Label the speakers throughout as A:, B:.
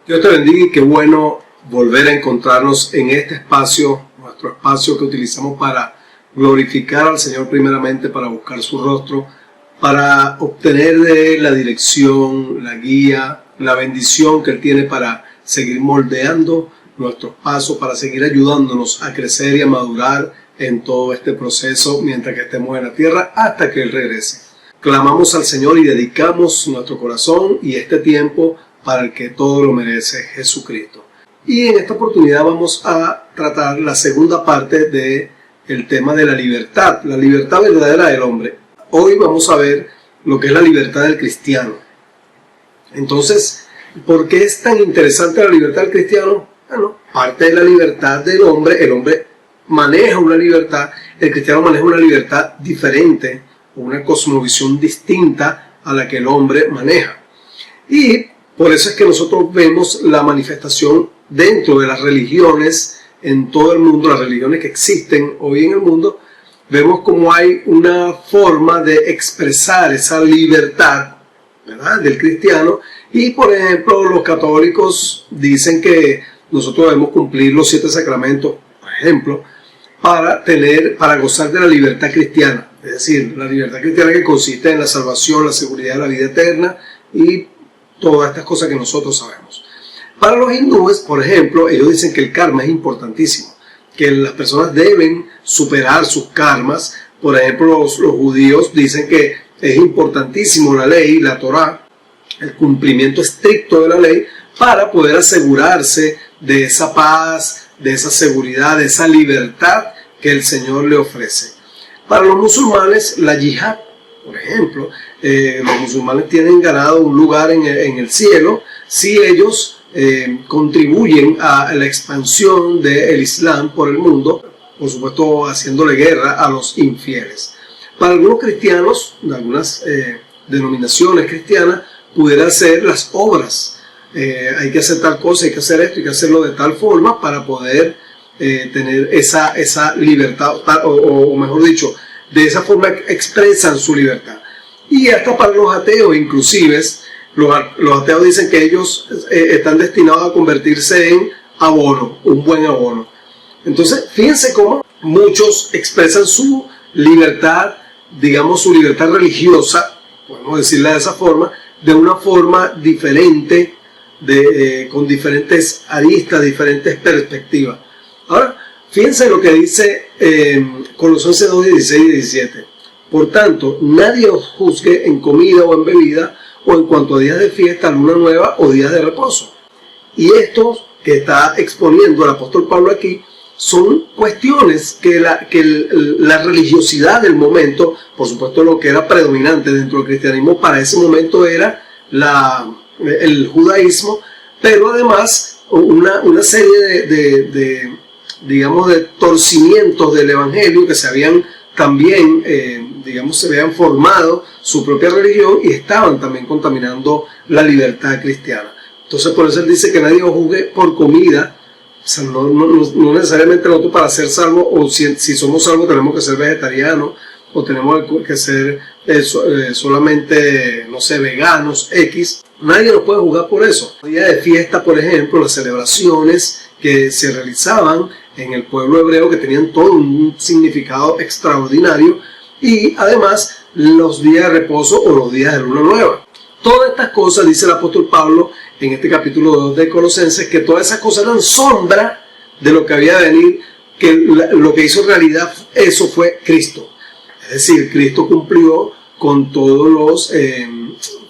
A: Dios te bendiga y qué bueno volver a encontrarnos en este espacio, nuestro espacio que utilizamos para glorificar al Señor primeramente, para buscar su rostro, para obtener de Él la dirección, la guía, la bendición que Él tiene para seguir moldeando nuestros pasos, para seguir ayudándonos a crecer y a madurar en todo este proceso mientras que estemos en la tierra hasta que Él regrese. Clamamos al Señor y dedicamos nuestro corazón y este tiempo para el que todo lo merece, Jesucristo. Y en esta oportunidad vamos a tratar la segunda parte del tema de la libertad verdadera del hombre. Hoy vamos a ver lo que es la libertad del cristiano. Entonces, ¿por qué es tan interesante la libertad del cristiano? Bueno, parte de la libertad del hombre, el hombre maneja una libertad, el cristiano maneja una libertad diferente, una cosmovisión distinta a la que el hombre maneja. Y por eso es que nosotros vemos la manifestación dentro de las religiones en todo el mundo, las religiones que existen hoy en el mundo, vemos como hay una forma de expresar esa libertad, ¿verdad?, del cristiano. Y por ejemplo, los católicos dicen que nosotros debemos cumplir los 7 sacramentos, por ejemplo, para gozar de la libertad cristiana. Es decir, la libertad cristiana que consiste en la salvación, la seguridad de la vida eterna y todas estas cosas que nosotros sabemos. Para los hindúes, por ejemplo, ellos dicen que el karma es importantísimo, que las personas deben superar sus karmas. Por ejemplo, los judíos dicen que es importantísimo la ley, la Torá, el cumplimiento estricto de la ley para poder asegurarse de esa paz, de esa seguridad, de esa libertad que el Señor le ofrece. Para los musulmanes, la yihad, por ejemplo, los musulmanes tienen ganado un lugar en el cielo si ellos contribuyen a la expansión del Islam por el mundo, por supuesto haciéndole guerra a los infieles. Para algunos cristianos, de algunas denominaciones cristianas, pudiera ser las obras. Hay que hacer tal cosa, hay que hacer esto, hay que hacerlo de tal forma para poder tener esa libertad, o mejor dicho, de esa forma expresan su libertad. Y hasta para los ateos, inclusive, los ateos dicen que ellos están destinados a convertirse en abono, un buen abono. Entonces, fíjense cómo muchos expresan su libertad, digamos su libertad religiosa, podemos decirla de esa forma, de una forma diferente, con diferentes aristas, diferentes perspectivas. Ahora, fíjense lo que dice Colosenses 2, 16 y 17. Por tanto, nadie os juzgue en comida o en bebida, o en cuanto a días de fiesta, luna nueva o días de reposo. Y estos que está exponiendo el apóstol Pablo aquí son cuestiones que la religiosidad del momento, por supuesto lo que era predominante dentro del cristianismo para ese momento era el judaísmo, pero además una serie digamos, de torcimientos del evangelio que se habían también, se habían formado su propia religión y estaban también contaminando la libertad cristiana. Entonces por eso él dice que nadie os juzgue por comida. O sea, no necesariamente nosotros para ser salvos, o si somos salvos tenemos que ser vegetarianos, o tenemos que ser solamente, no sé, veganos, X. Nadie nos puede juzgar por eso. El día de fiesta, por ejemplo, las celebraciones que se realizaban en el pueblo hebreo, que tenían todo un significado extraordinario, y además los días de reposo o los días de luna nueva. Todas estas cosas, dice el apóstol Pablo en este capítulo 2 de Colosenses, que todas esas cosas eran sombra de lo que había de venir, que lo que hizo realidad eso fue Cristo. Es decir, Cristo cumplió con todas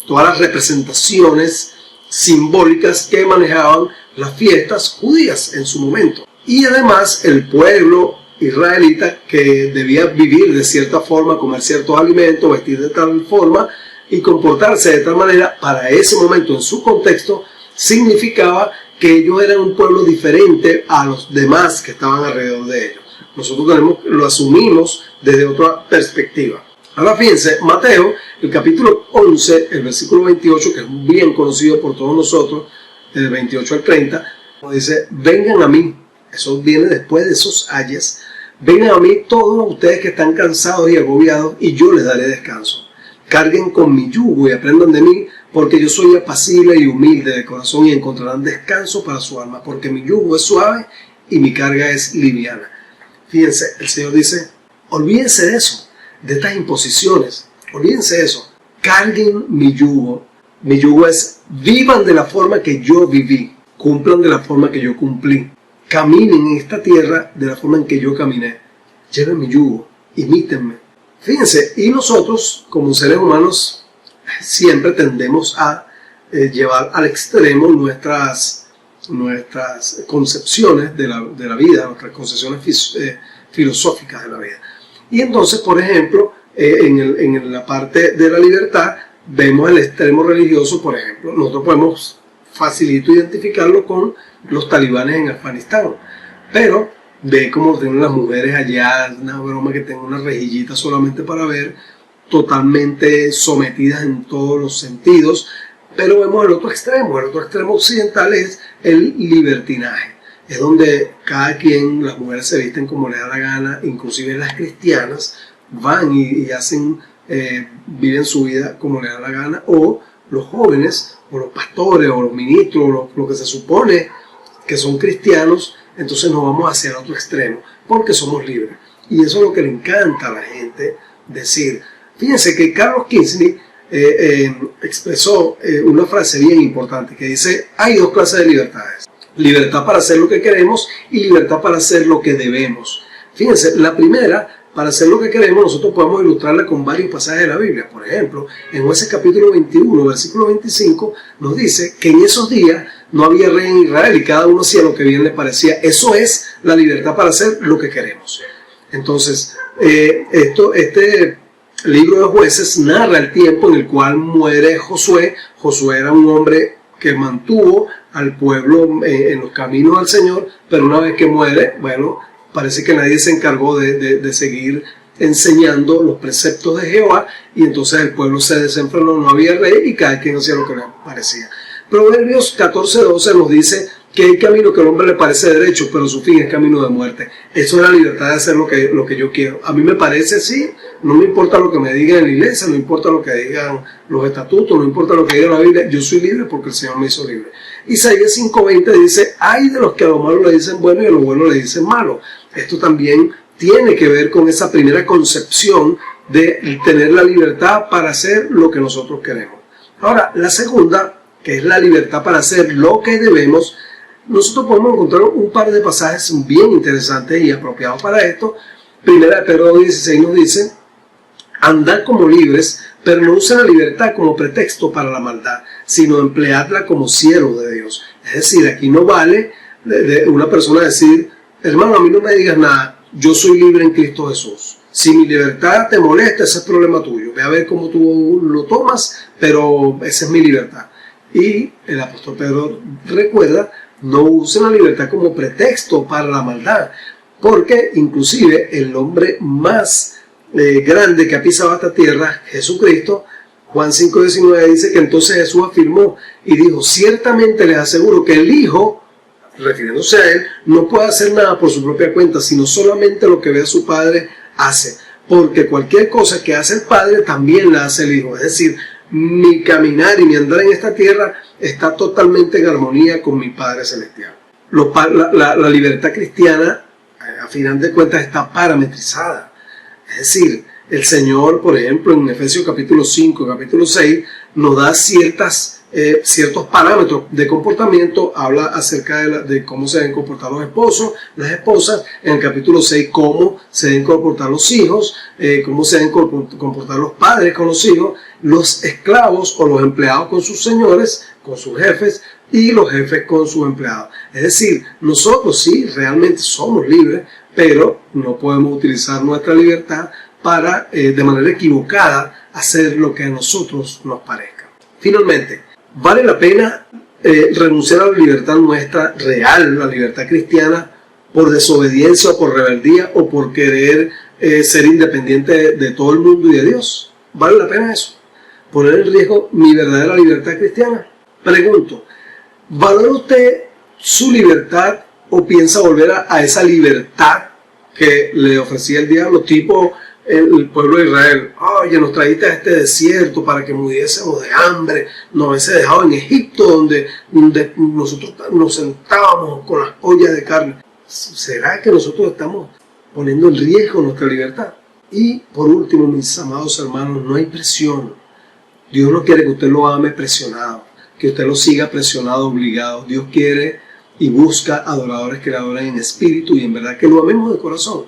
A: las representaciones simbólicas que manejaban las fiestas judías en su momento. Y además el pueblo israelita, que debía vivir de cierta forma, comer ciertos alimentos, vestir de tal forma y comportarse de tal manera, para ese momento en su contexto, significaba que ellos eran un pueblo diferente a los demás que estaban alrededor de ellos. Nosotros lo asumimos desde otra perspectiva. Ahora fíjense, Mateo, el capítulo 11, el versículo 28, que es bien conocido por todos nosotros, del 28 al 30, dice: vengan a mí. Eso viene después de esos ayes. Vengan a mí todos ustedes que están cansados y agobiados, y yo les daré descanso. Carguen con mi yugo y aprendan de mí, porque yo soy apacible y humilde de corazón y encontrarán descanso para su alma, porque mi yugo es suave y mi carga es liviana. Fíjense, el Señor dice, olvídense de eso, de estas imposiciones, olvídense de eso, carguen mi yugo. Mi yugo es, vivan de la forma que yo viví, cumplan de la forma que yo cumplí, caminen en esta tierra de la forma en que yo caminé, lleven mi yugo, imítenme. Fíjense, y nosotros como seres humanos siempre tendemos a llevar al extremo nuestras concepciones de la vida, nuestras concepciones filosóficas de la vida. Y entonces, por ejemplo, en la parte de la libertad, vemos el extremo religioso, por ejemplo. Nosotros podemos facilito identificarlo con los talibanes en Afganistán. Pero ve cómo tienen las mujeres allá, una broma que tengan una rejillita solamente para ver, totalmente sometidas en todos los sentidos. Pero vemos el otro extremo occidental es el libertinaje. Es donde cada quien, las mujeres se visten como les da la gana, inclusive las cristianas van y hacen, viven su vida como les da la gana, o los jóvenes, o los pastores, o los ministros, o lo que se supone que son cristianos, entonces nos vamos hacia el otro extremo, porque somos libres. Y eso es lo que le encanta a la gente decir. Fíjense que Carlos Kinsey expresó una frase bien importante que dice, hay dos clases de libertades. Libertad para hacer lo que queremos y libertad para hacer lo que debemos. Fíjense, la primera, para hacer lo que queremos, nosotros podemos ilustrarla con varios pasajes de la Biblia. Por ejemplo, en Jueces capítulo 21, versículo 25, nos dice que en esos días no había rey en Israel y cada uno hacía lo que bien le parecía. Eso es la libertad para hacer lo que queremos. Entonces, este libro de Jueces narra el tiempo en el cual muere Josué. Josué era un hombre que mantuvo al pueblo en los caminos del Señor, pero una vez que muere, bueno, parece que nadie se encargó de seguir enseñando los preceptos de Jehová, y entonces el pueblo se desenfrenó, no había rey y cada quien hacía lo que le parecía. Proverbios 14:12 nos dice que hay camino que al hombre le parece derecho, pero su fin es camino de muerte. Eso es la libertad de hacer lo que yo quiero. A mí me parece así, no me importa lo que me digan en la iglesia, no importa lo que digan los estatutos, no importa lo que diga la Biblia, yo soy libre porque el Señor me hizo libre. Isaías 5:20 dice, hay de los que a lo malo le dicen bueno y a lo bueno le dicen malo. Esto también tiene que ver con esa primera concepción de tener la libertad para hacer lo que nosotros queremos. Ahora, la segunda, que es la libertad para hacer lo que debemos, nosotros podemos encontrar un par de pasajes bien interesantes y apropiados para esto. Primera de Pedro 2:16 nos dice, andad como libres, pero no usen la libertad como pretexto para la maldad, sino empleadla como siervos de Dios. Es decir, aquí no vale de una persona decir, hermano, a mí no me digas nada, yo soy libre en Cristo Jesús. Si mi libertad te molesta, ese es problema tuyo. Ve a ver cómo tú lo tomas, pero esa es mi libertad. Y el apóstol Pedro recuerda, no usen la libertad como pretexto para la maldad, porque inclusive el hombre más grande que ha pisado esta tierra, Jesucristo, Juan 5:19 dice que entonces Jesús afirmó y dijo, ciertamente les aseguro que el Hijo, refiriéndose a él, no puede hacer nada por su propia cuenta, sino solamente lo que ve a su Padre hace, porque cualquier cosa que hace el Padre también la hace el Hijo. Es decir, mi caminar y mi andar en esta tierra está totalmente en armonía con mi Padre Celestial. La libertad cristiana, a final de cuentas, está parametrizada. Es decir, el Señor, por ejemplo, en Efesios capítulo 5, capítulo 6, nos da ciertos parámetros de comportamiento. Habla acerca de cómo se deben comportar los esposos, las esposas. En el capítulo 6, cómo se deben comportar los hijos, cómo se deben comportar los padres con los hijos, los esclavos o los empleados con sus señores, con sus jefes, y los jefes con sus empleados. Es decir, nosotros sí realmente somos libres, pero no podemos utilizar nuestra libertad para, de manera equivocada, hacer lo que a nosotros nos parezca. Finalmente, ¿vale la pena renunciar a la libertad nuestra real, la libertad cristiana, por desobediencia o por rebeldía o por querer ser independiente de todo el mundo y de Dios? ¿Vale la pena eso? ¿Poner en riesgo mi verdadera libertad cristiana? Pregunto, ¿valora usted su libertad o piensa volver a esa libertad que le ofrecía el diablo, tipo el pueblo de Israel: oye, nos trajiste a este desierto para que muriésemos de hambre, nos hubiese dejado en Egipto donde nosotros nos sentábamos con las ollas de carne. ¿Será que nosotros estamos poniendo en riesgo nuestra libertad? Y por último, mis amados hermanos, no hay presión. Dios no quiere que usted lo ame presionado, que usted lo siga presionado, obligado. Dios quiere y busca adoradores que le adoren en espíritu y en verdad, que lo amemos de corazón,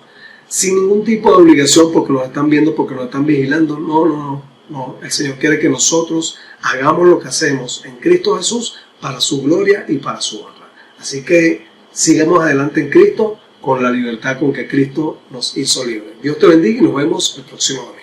A: sin ningún tipo de obligación porque nos están viendo, porque nos están vigilando. No. El Señor quiere que nosotros hagamos lo que hacemos en Cristo Jesús para su gloria y para su honra. Así que sigamos adelante en Cristo con la libertad con que Cristo nos hizo libres. Dios te bendiga y nos vemos el próximo día.